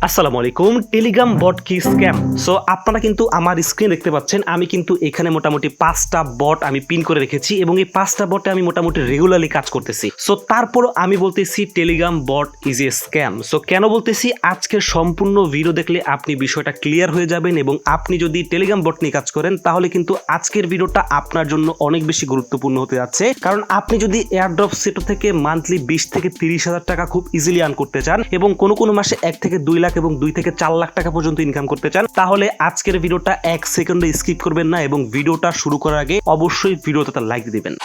আসসালামু আলাইকুম। টেলিগ্রাম বট কি স্ক্যাম? সো আপনারা কিন্তু আমার স্ক্রিন দেখতে পাচ্ছেন। আমি কিন্তু এখানে মোটামুটি ৫টা বট আমি পিন করে রেখেছি এবং এই ৫টা বটে আমি মোটামুটি রেগুলারলি কাজ করতেছি। সো তারপরও আমি বলতেছি Telegram bot is a scam. So কেন বলতেছি? আজকের সম্পূর্ণ ভিডিও দেখলে আপনি বিষয়টা ক্লিয়ার হয়ে যাবেন এবং আপনি যদি টেলিগ্রাম বট নিয়ে কাজ করেন তাহলে কিন্তু আজকের ভিডিওটা আপনার জন্য অনেক বেশি গুরুত্বপূর্ণ হতে যাচ্ছে। কারণ আপনি যদি এয়ারড্রপ সেট থেকে মান্থলি ২০ থেকে ৩০,০০০ টাকা খুব ইজিলি আর্ন করতে চান এবং কোনো মাসে ১ থেকে ২ লাখ এবং ২ থেকে ৪ লাখ টাকা পর্যন্ত ইনকাম করতে চান, তাহলে আজকের ভিডিওটা ১ সেকেন্ডে স্কিপ করবেন না এবং ভিডিওটা শুরু করার আগে অবশ্যই ভিডিওতে লাইক দিবেন।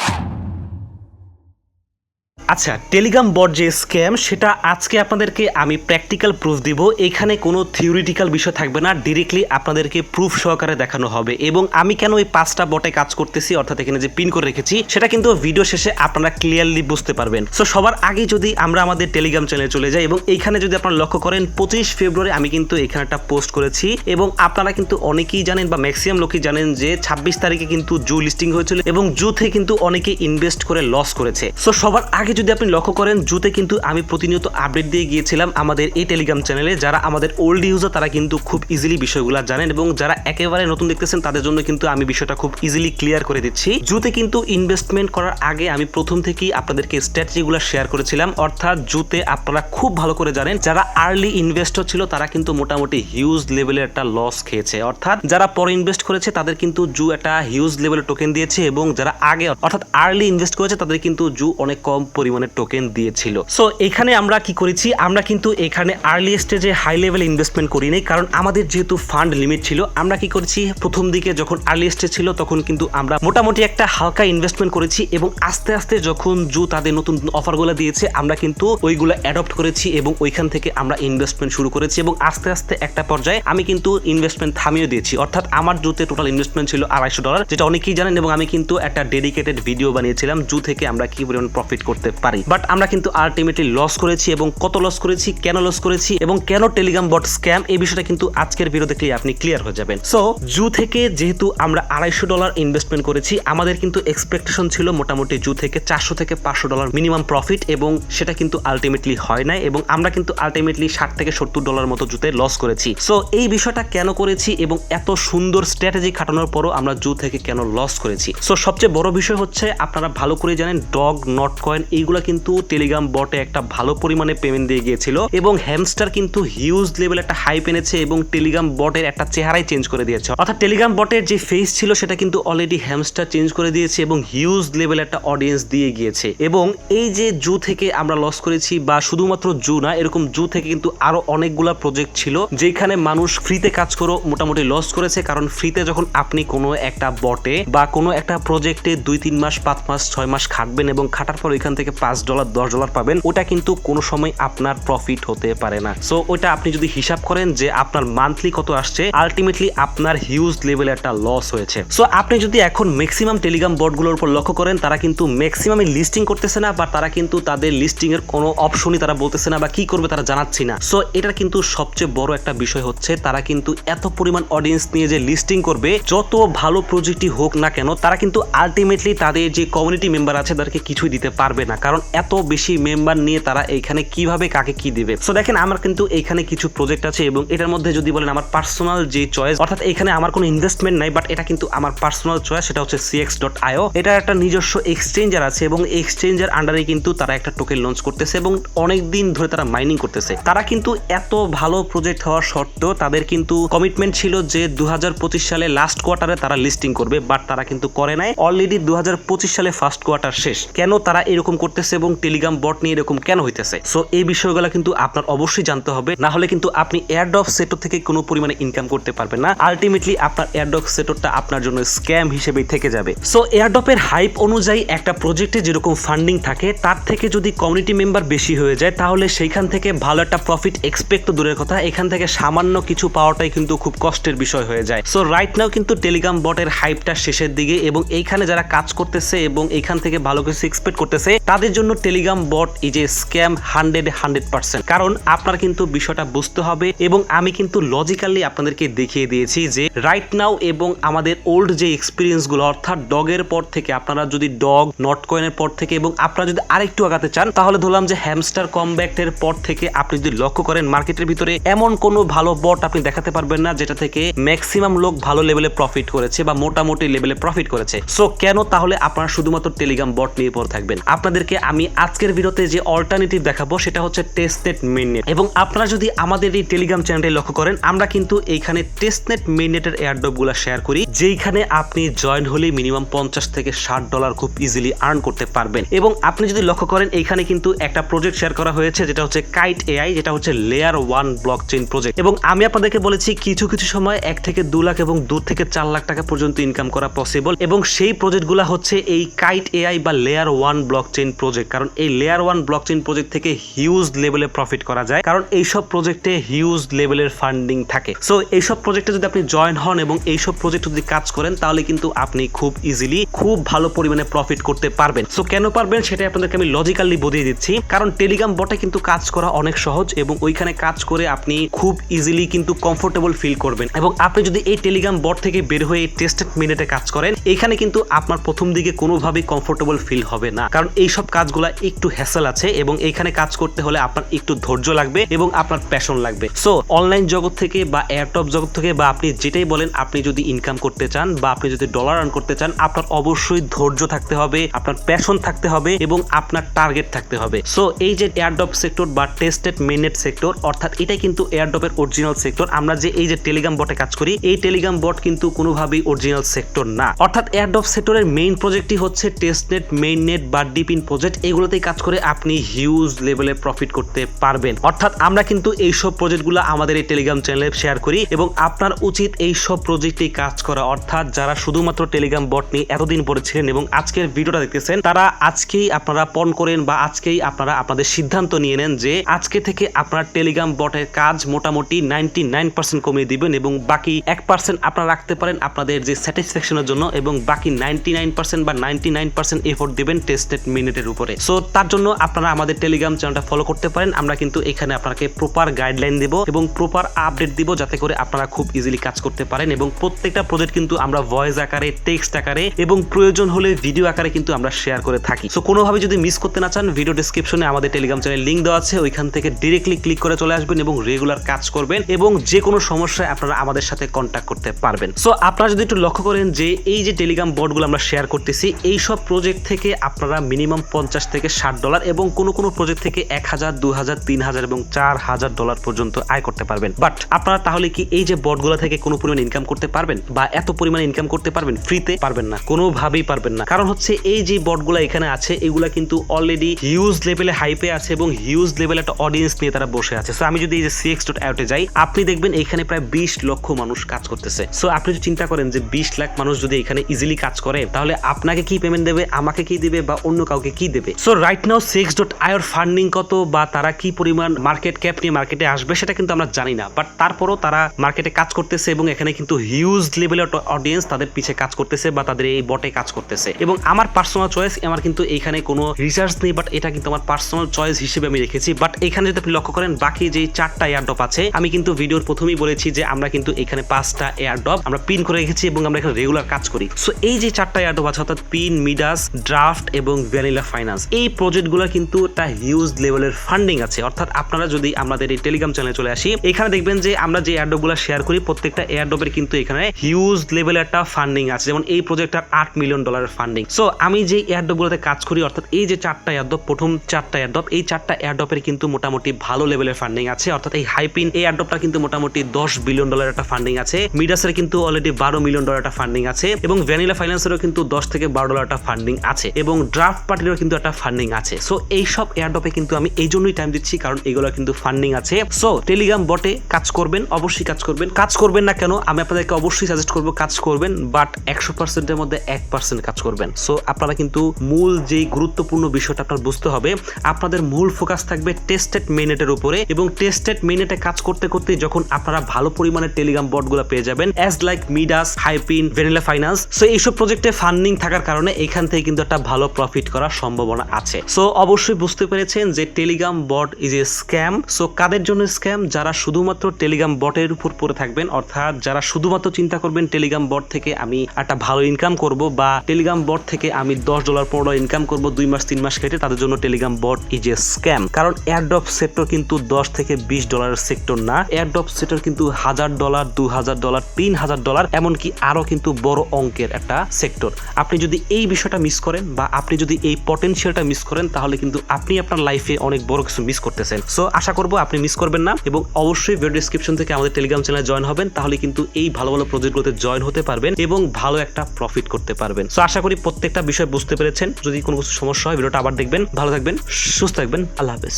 আচ্ছা, টেলিগ্রাম বট যে স্ক্যাম সেটা আজকে আপনাদেরকে আমি প্র্যাকটিক্যাল প্রুফ দিব। এখানে কোনো থিওরিটিক্যাল বিষয় থাকবে না, ডিরেক্টলি আপনাদেরকে প্রুফ সহকারে দেখানো হবে। এবং আমি কেন এই ৫টা বটে কাজ করতেছি, অর্থাৎ এখানে যে পিন করে রেখেছি, সেটা কিন্তু ভিডিও শেষে আপনারা ক্লিয়ারলি বুঝতে পারবেন। সো সবার আগে যদি আমরা আমাদের টেলিগ্রাম চ্যানেলে চলে যাই এবং এইখানে যদি আপনারা লক্ষ্য করেন ২৫ ফেব্রুয়ারি আমি কিন্তু এখানে একটা পোস্ট করেছি এবং আপনারা কিন্তু অনেকেই জানেন বা ম্যাক্সিমাম লোকই জানেন যে ২৬ তারিখে কিন্তু জু লিস্টিং হয়েছিল এবং জুতে কিন্তু অনেকে ইনভেস্ট করে লস করেছে। সো সবার আগে যদি আপনি লক্ষ্য করেন, জুতে কিন্তু আমি প্রতিনিয়ত আপডেট দিয়ে গিয়েছিলাম আমাদের এই টেলিগ্রাম চ্যানেলে। যারা আমাদের ওল্ড ইউজার তারা কিন্তু খুব ইজিলি বিষয়গুলো জানেন এবং যারা একেবারে নতুন দেখতেছেন তাদের জন্য কিন্তু আমি বিষয়টা খুব ইজিলি ক্লিয়ার করে দিচ্ছি। জুতে কিন্তু ইনভেস্টমেন্ট করার আগে আমি প্রথম থেকেই আপনাদেরকে স্ট্র্যাটেজিগুলো শেয়ার করেছিলাম। অর্থাৎ জুতে আপনারা খুব ভালো করে জানেন যারা আর্লি ইনভেস্টর ছিল তারা কিন্তু মোটামুটি হিউজ লেভেলের একটা লস খেয়েছে। অর্থাৎ যারা পরে ইনভেস্ট করেছে তাদের কিন্তু জু একটা হিউজ লেভেলের টোকেন দিয়েছে এবং যারা আগে অর্থাৎ আর্লি ইনভেস্ট করেছে তাদের কিন্তু জু অনেক কম পরিমাণে টোকেন দিয়েছিল। সো এখানে আমরা কি করেছি, আমরা কিন্তু এখানে আর্লি স্টেজে হাই লেভেল ইনভেস্টমেন্ট করি নাই, কারণ আমাদের যেহেতু ফান্ড লিমিট ছিল। আমরা কি করেছি, প্রথম দিকে যখন আর্লি স্টেজ ছিল তখন কিন্তু আমরা মোটামুটি একটা হালকা ইনভেস্টমেন্ট করেছি এবং আস্তে আস্তে যখন জু তাদের নতুন অফারগুলো দিয়েছে আমরা কিন্তু ওইগুলো অ্যাডপ্ট করেছি এবং ওইখান থেকে আমরা ইনভেস্টমেন্ট শুরু করেছি এবং আস্তে আস্তে একটা পর্যায়ে আমি কিন্তু ইনভেস্টমেন্ট থামিয়ে দিয়েছি। অর্থাৎ আমার জুতে টোটাল ইনভেস্টমেন্ট ছিল $২৫০, যেটা অনেকেই জানেন এবং আমি কিন্তু একটা ডেডিকেটেড ভিডিও বানিয়েছিলাম জু থেকে আমরা কি পরিমাণ প্রফিট করতে পারি। বাট আমরা কিন্তু আলটিমেটলি লস করেছি এবং কত লস করেছি, কেন লস করেছি এবং কেন টেলিগ্রাম বট স্ক্যাম, এই বিষয়টা কিন্তু আজকের ভিডিও দেখলে আপনি ক্লিয়ার হয়ে যাবেন। সো জু থেকে যেহেতু আমরা $২৫০ ইনভেস্টমেন্ট করেছি, আমাদের কিন্তু এক্সপেকটেশন ছিল মোটামুটি জু থেকে $৪০০ থেকে $৫০০ মিনিমাম প্রফিট এবং সেটা কিন্তু আলটিমেটলি হয় নাই এবং আমরা কিন্তু আলটিমেটলি $৬০ থেকে $৭০ মতো জুতে লস করেছি। সো এই বিষয়টা কেন করেছি এবং এত সুন্দর স্ট্র্যাটেজি খাটানোর পরও আমরা জু থেকে কেন লস করেছি। সো সবচেয়ে বড় বিষয় হচ্ছে আপনারা ভালো করে জানেন ডগ, নট কয়েন এইগুলো কিন্তু টেলিগ্রাম বটে একটা ভালো পরিমাণে পেমেন্ট দিয়ে গিয়েছিল এবং হ্যামস্টার কিন্তু হিউজ লেভেল একটা হাইপ এনেছে এবং টেলিগ্রাম বটের একটা চেহারাই চেঞ্জ করে দিয়েছে। অর্থাৎ টেলিগ্রাম বটের যে ফেস ছিল সেটা কিন্তু অলরেডি হ্যামস্টার চেঞ্জ করে দিয়েছে এবং হিউজ লেভেল একটা অডিয়েন্স দিয়ে গিয়েছে। এবং এই যে জু থেকে আমরা লস করেছি, বা শুধুমাত্র জু না, এরকম জু থেকে কিন্তু আরো অনেকগুলা প্রজেক্ট ছিল যেখানে মানুষ ফ্রিতে কাজ করে মোটামুটি লস করেছে। কারণ ফ্রিতে যখন আপনি কোনো একটা বটে বা কোনো একটা প্রজেক্টে ২-৩ মাস, ৫ মাস, ৬ মাস খাটবেন এবং খাটার পর ওইখান থেকে $৫, $10 পাবেন, ওটা কিন্তু কোনো সময় আপনার প্রফিট হতে পারে না। সো ওইটা আপনি যদি হিসাব করেন যে আপনার মান্থলি কত আসছে, আলটিমেটলি আপনার হিউজ লেভেলে একটা লস হয়েছে। সো আপনি যদি এখন ম্যাক্সিমাম টেলিগ্রাম বটগুলোর উপর লক্ষ্য করেন, তারা কিন্তু ম্যাক্সিমামই লিস্টিং করতেছে না বা তারা কিন্তু তাদের লিস্টিং এর কোনো অপশনই তারা বলতেছে না বা কি করবে তারা জানাচ্ছি না। সো এটার কিন্তু সবচেয়ে বড় একটা বিষয় হচ্ছে তারা কিন্তু এত পরিমাণ অডিয়েন্স নিয়ে যে লিস্টিং করবে, যত ভালো প্রজেক্টই হোক না কেন, তারা কিন্তু আলটিমেটলি তাদের যে কমিউনিটি মেম্বার আছে তাদেরকে কিছুই দিতে পারবে না, কারণ এত বেশি মেম্বার নিয়ে তারা এইখানে কিভাবে কাকে কি দিবে। সো দেখেন আমার কিন্তু এইখানে কিছু প্রজেক্ট আছে এবং এটার মধ্যে যদি বলেন আমার পার্সোনাল যে চয়েস, অর্থাৎ এখানে আমার কোনো ইনভেস্টমেন্ট নাই, বাট এটা কিন্তু আমার পার্সোনাল চয়েস, সেটা হচ্ছে cx.io। এটা একটা নিজস্ব এক্সচেঞ্জার আছে এবং এক্সচেঞ্জার আন্ডারে কিন্তু তারা একটা টোকেন লঞ্চ করতেছে এবং অনেক দিন ধরে তারা মাইনিং করতেছে। তারা কিন্তু এত ভালো প্রজেক্ট হওয়ার সত্ত্বেও তাদের কিন্তু কমিটমেন্ট ছিল যে ২০২৫ সালে লাস্ট কোয়ার্টারে তারা লিস্টিং করবে, বাট তারা কিন্তু করে নাই। অলরেডি ২০২৫ সালে ফার্স্ট কোয়ার্টার শেষ। কেন তারা এরকম করতেছে এবং টেলিগ্রাম বট নিয়ে এরকম কেন হইতেছে? সো এই বিষয়গুলো কিন্তু আপনার অবশ্যই জানতে হবে, না হলে কিন্তু আপনি এয়ারড্রপ সেক্টর থেকে কোনো পরিমাণে ইনকাম করতে পারবেন না। আলটিমেটলি আপনার এয়ারড্রপ সেক্টরটা আপনার জন্য স্ক্যাম হিসেবেই থেকে যাবে। সো এয়ারড্রপের হাইপ অনুযায়ী একটা প্রজেক্টে যেরকম ফান্ডিং থাকে, তার থেকে যদি কমিউনিটি মেম্বার বেশি হয়ে যায় তাহলে সেইখান থেকে ভালো একটা প্রফিট এক্সপেক্ট তো দূরের কথা, এখান থেকে সামান্য কিছু পাওয়াটাই কিন্তু খুব কষ্টের বিষয় হয়ে যায়। সো রাইট নাও কিন্তু টেলিগ্রাম বটের হাইপটা শেষের দিকে এবং এইখানে যারা কাজ করতেছে এবং এইখান থেকে ভালো কিছু এক্সপেক্ট করতেছে তাদের তাদের জন্য টেলিগ্রাম বট এই যে স্ক্যাম 100%, কারণ আপনার কিন্তু বিষয়টা বুঝতে হবে এবং আমি কিন্তু লজিক্যালি আপনাদেরকে দেখিয়ে দিয়েছি যে রাইট নাও এবং আমাদের ওল্ড যে এক্সপিরিয়েন্স গুলো অর্থাৎ ডগের পর থেকে আপনারা যদি ডগ নট কয়েনের পর থেকে এবং আপনারা যদি আরেকটু আগাতে চান তাহলে ধরলাম যে হ্যামস্টার কমব্যাক্টের পর থেকে আপনি যদি লক্ষ্য করেন মার্কেটের ভিতরে এমন কোনো ভালো বট আপনি দেখাতে পারবেন না যেটা থেকে ম্যাক্সিমাম লোক ভালো লেভেলে প্রফিট করেছে বা মোটামুটি লেভেলে প্রফিট করেছে। সো কেন তাহলে আপনারা শুধুমাত্র টেলিগ্রাম বট নিয়ে পড়ে থাকবেন? আপনাদেরকে আমি আজকের ভিডিওতে যে অল্টারনেটিভ দেখাবো সেটা হচ্ছে টেস্টনেট মেইননেট। এবং আপনারা যদি আমাদের এই টেলিগ্রাম চ্যানেলটি লক্ষ্য করেন আমরা কিন্তু এইখানে টেস্টনেট মেইননেটের এয়ারড্রপ গুলো শেয়ার করি যেখানে আপনি জয়েন হলে মিনিমাম $50 থেকে $60 খুব ইজিলি আর্ন করতে পারবেন। এবং আপনি যদি লক্ষ্য করেন এইখানে কিন্তু একটা প্রজেক্ট শেয়ার করা হয়েছে যেটা হচ্ছে কাইট এআই, যেটা হচ্ছে লেয়ার 1 ব্লকচেইন প্রজেক্ট। এবং আমি আপনাদেরকে বলেছি কিছু কিছু সময় 1 থেকে 2 লাখ এবং 2 থেকে 4 লাখ টাকা পর্যন্ত ইনকাম করা পসিবল। এবং সেই প্রজেক্টগুলো হচ্ছে এই কাইট এআই বা লেয়ার 1 ব্লকচেইন প্রজেক্ট, কারণ এই লেয়ার 1 ব্লকচেইন প্রজেক্ট থেকে হিউজ লেভেলে প্রফিট করা যায়, কারণ এইসব প্রজেক্টে হিউজ লেভেলের ফান্ডিং থাকে। সো এইসব প্রজেক্টে যদি আপনি জয়েন হন এবং এইসব প্রজেক্ট যদি কাজ করেন তাহলে কিন্তু আপনি খুব ইজিলি খুব ভালো পরিমাণে প্রফিট করতে পারবেন। সো কেন পারবেন সেটা আপনাদেরকে আমি লজিক্যালি বুঝিয়ে দিচ্ছি, কারণ টেলিগ্রাম বটে কিন্তু কাজ করা অনেক সহজ এবং ওইখানে কাজ করে আপনি খুব ইজিলি কিন্তু কমফোর্টেবল ফিল করবেন। এবং আপনি যদি এই টেলিগ্রাম বট থেকে বের হয়ে টেস্টেড মিনিটে কাজ করেন এখানে কিন্তু আপনার প্রথম দিকে কোনোভাবেই কমফোর্টেবল ফিল হবে না, কারণ এইসব কাজগুলো একটু হ্যাসেল আছে এবং এইখানে কাজ করতে হলে আপনার একটু ধৈর্য লাগবে এবং আপনার প্যাশন লাগবে। সো অনলাইন জগৎ থেকে বা এয়ারটপ জগৎ থেকে বা আপনি যেটাই বলেন আপনি যদি ইনকাম করতে চান বা আপনি যদি ডলার আর্ন করতে চান আপনার অবশ্যই ধৈর্য থাকতে হবে, আপনার প্যাশন থাকতে হবে এবং আপনার টার্গেট থাকতে হবে। সো এই যে এয়ারড্রপ সেক্টর বা টেস্টেড মেইননেট সেক্টর অর্থাৎ এটাই কিন্তু এয়ারড্রপের অরিজিনাল সেক্টর। আমরা যে এই যে টেলিগ্রাম বটে কাজ করি এই টেলিগ্রাম বট কিন্তু কোনোভাবেই অরিজিনাল সেক্টর না, অর্থাৎ এয়ারড্রপ সেক্টরের মেইন প্রজেক্টই হচ্ছে টেস্টনেট, মেইননেট বা ডিপিন প্রজেক্ট। এগুলোতেই কাজ করে আপনি হিউজ লেভেলে প্রফিট করতে পারবেন। অর্থাৎ আমরা কিন্তু এইসব প্রজেক্টগুলো আমাদের এই টেলিগ্রাম চ্যানেলে শেয়ার করি এবং আপনার উচিত এইসব প্রজেক্টে কাজ করা। অর্থাৎ যারা শুধুমাত্র টেলিগ্রাম বট নিয়ে এতদিন পড়েছিলেন এবং আজকের ভিডিওটা দেখতেছেন তারা আজকেই আপনারা পণ করেন বা আজকেই আপনারা আপনাদের সিদ্ধান্ত নিয়ে নেন যে আজকে থেকে আপনার টেলিগ্রাম বটের কাজ মোটামুটি 99% কমিয়ে দিবেন এবং বাকি 1% আপনারা রাখতে পারেন আপনাদের যে স্যাটিসফ্যাকশনের জন্য এবং বাকি 99% বা 99% এফোর্ট দিবেন টেস্টেড মিনিটের উপরে। সো তার জন্য আপনারা আমাদের টেলিগ্রাম চ্যানেলটা ফলো করতে পারেন। আমরা কিন্তু এখানে আপনাকে প্রপার গাইডলাইন দেব এবং প্রপার আপডেট দিব যাতে করে আপনারা খুব ইজিলি কাজ করতে পারেন। এবং প্রত্যেকটা প্রজেক্ট কিন্তু আমরা ভয়েস আকারে, টেক্সট আকারে এবং প্রয়োজন হলে ভিডিও আকারে কিন্তু আমরা শেয়ার করে থাকি। সো কোনোভাবে যদি মিস করতে না চান ভিডিও ডেসক্রিপশনে আমাদের টেলিগ্রাম চ্যানেল লিংক দেওয়া আছে, ওইখান থেকে ডিরেক্টলি ক্লিক করে চলে আসবেন এবং রেগুলার কাজ করবেন এবং যে কোনো সমস্যায় আপনারা আমাদের সাথে কন্ট্যাক্ট করতে পারবেন। সো আপনারা যদি একটু লক্ষ্য করেন যে এই যে টেলিগ্রাম বটগুলো আমরা শেয়ার করতেছি এই সব প্রজেক্ট থেকে আপনারা মিনিমাম $50 থেকে $60 এবং কোনো প্রজেক্ট থেকে $1000, $2000, $3000 এবং $4000 পর্যন্ত আয় করতে পারবেন। বাট আপনারা তাহলে কি এই যে বটগুলো থেকে কোনো পরিমাণ ইনকাম করতে পারবেন বা এত পরিমাণ ইনকাম করতে পারবেন ফ্রিতে? পারবেন না, কোনোভাবেই পারবেন না। কারণ হচ্ছে এই যে বটগুলো এখানে আছে এগুলা কিন্তু অলরেডি হিউজ লেভেলে হাইপে আছে এবং হিউজ লেভেলে একটা অডিয়েন্স নিয়ে তারা বসে আছে। সো আমি যদি এই যে cx.io যাই আপনি দেখবেন এখানে প্রায় 20 লক্ষ মানুষ কাজ করতেছে। সো আপনি যদি চিন্তা করেন যে 20 লাখ মানুষ যদি এখানে ইজিলি কাজ করে তাহলে আপনাকে কি পেমেন্ট দেবে, আমাকে কি দেবে বা অন্য কাউকে কি দেবে? সো রাইট নাও cx.io এর ফান্ডিং কত বা তারা কি পরিমাণ মার্কেট ক্যাপ নিয়ে মার্কেটে আসবে সেটা কিন্তু আমরা জানি না, বাট তারপরও তারা মার্কেটে কাজ করতেছে এবং এখানে কিন্তু হিউজ লেভেলের অডিয়েন্স তাদের পিছে কাজ করতেছে বা তাদের এই বটে কাজ করতেছে। এবং আমার পার্সোনাল চয়েস, আমার কিন্তু এইখানে কোনো রিসার্চ নেই, বাট এটা কিন্তু আমার পার্সোনাল চয়েস হিসেবে আমি রেখেছি। বাট এখানে যদি আপনি লক্ষ্য করেন বাকি যে 4টা এয়ারড্রপ আছে আমি কিন্তু ভিডিওর প্রথমেই বলেছি যে আমরা কিন্তু এখানে 5টা এয়ারড্রপ আমরা পিন করে রেখেছি এবং আমরা এখানে রেগুলার কাজ করি। সো এই যে 4টা এয়ারড্রপ আছে অর্থাৎ পিন, মিডাস, ড্রাফট এবং ভ্যানিলা ফাইন্যান্স, এই প্রজেক্টগুলো কিন্তু একটা হিউজ লেভেলের ফান্ডিং আছে। অর্থাৎ আপনারা যদি আমাদের এই টেলিগ্রাম চ্যানেলে চলে আসি এখানে দেখবেন যে আমরা যে এয়ারড্রপগুলো শেয়ার করি প্রত্যেকটা এয়ারড্রপের কিন্তু এখানে হিউজ লেভেলের একটা ফান্ডিং আছে। যেমন এই প্রজেক্টটার $8 মিলিয়ন ফান্ডিং। সো আমি যে এয়ারড্রপগুলোতে কাজ করি অর্থাৎ এই যে 4টা এয়ারড্রপ, প্রথম 4টা এয়ারড্রপ, এই 4টা এয়ারড্রপের কিন্তু মোটামুটি ভালো লেভেলের ফান্ডিং আছে। অর্থাৎ এই হাইপিন এই এয়ারড্রপটা কিন্তু মোটামুটি $10 বিলিয়ন একটা ফান্ডিং আছে, মিডাসের কিন্তু অলরেডি $12 মিলিয়ন একটা ফান্ডিং আছে এবং ভ্যানিলা ফাইন্যান্সেরও কিন্তু $10 থেকে $12 একটা ফান্ডিং আছে এবং ড্রাফট পার্টিরও কিন্তু একটা ফান্ডিং আছে। সো এই সব এয়ারড্রপে কিন্তু আমি এই জন্যই টাইম দিচ্ছি কারণ এগুলো কিন্তু ফান্ডিং আছে। সো টেলিগ্রাম বটে কাজ করবেন, অবশ্যই কাজ করবেন। কাজ করবেন না কেন আমি আপনাদেরকে অবশ্যই সাজেস্ট করবো কাজ করবেন, বাট 100% এর মধ্যে 1% কাজ করবেন। সো আপনারা কিন্তু মূল যে গুরুত্বপূর্ণ বিষয়টা আপনার বুঝতে হবে, আপনাদের মূল ফোকাস থাকবে টেস্টেড মেইননেটের উপরে এবং টেস্টেড মেইননেটে কাজ করতে করতে যখন আপনারা ভালো পরিমাণে টেলিগ্রাম বটগুলো পেয়ে যাবেন as like Midas, Hypin, Vanilla Finance, so এইসব প্রজেক্টে ফান্ডিং থাকার কারণে এখান থেকে কিন্তু একটা ভালো প্রফিট করা সম্ভাবনা আছে। সো অবশ্যই বুঝতে পেরেছেন যে Telegram bot is a scam. So কাদের জন্য স্ক্যাম? যারা শুধুমাত্র টেলিগ্রাম বটের উপর পড়ে থাকবেন, অর্থাৎ যারা শুধুমাত্র চিন্তা করবেন টেলিগ্রাম বট থেকে আমি একটা ভালো ইনকাম করব বা টেলিগ্রাম বট থেকে আমি $10 $15 ইনকাম করব 2 মাস 3 মাস খেটে, তাদের জন্য Telegram bot is a scam. কারণ এয়ারড্রপ সেক্টর কিন্তু $10 থেকে $20 সেক্টর না। এয়ারড্রপ সেক্টর কিন্তু $1000, $2000, $3000, এমনকি আরো কিন্তু বড় অঙ্কের একটা সেক্টর। আপনি যদি এই বিষয়টা মিস করেন বা আপনি যদি এই পটেনশিয়ালটা মিস করেন, তাহলে কিন্তু আপনি আপনার লাইফে অনেক বড় কিছু মিস করতেছেন। সো আশা করব আপনি মিস করবেন না এবং অবশ্যই ভিডিও ডেসক্রিপশন থেকে আমাদের টেলিগ্রাম চ্যানেলে জয়েন হবেন, তাহলে কিন্তু এই ভালো ভালো প্রজেক্টগুলোতে জয়েন হতে পারবেন এবং ভালো একটা প্রফিট করতে পারবেন। সো আশা করি প্রত্যেকটা বিষয় বুঝতে পেরেছেন। যদি কোনো কিছু সমস্যা হয় ভিডিওটা আবার দেখবেন। ভালো থাকবেন, সুস্থ থাকবেন, আল্লাহ হাফেজ।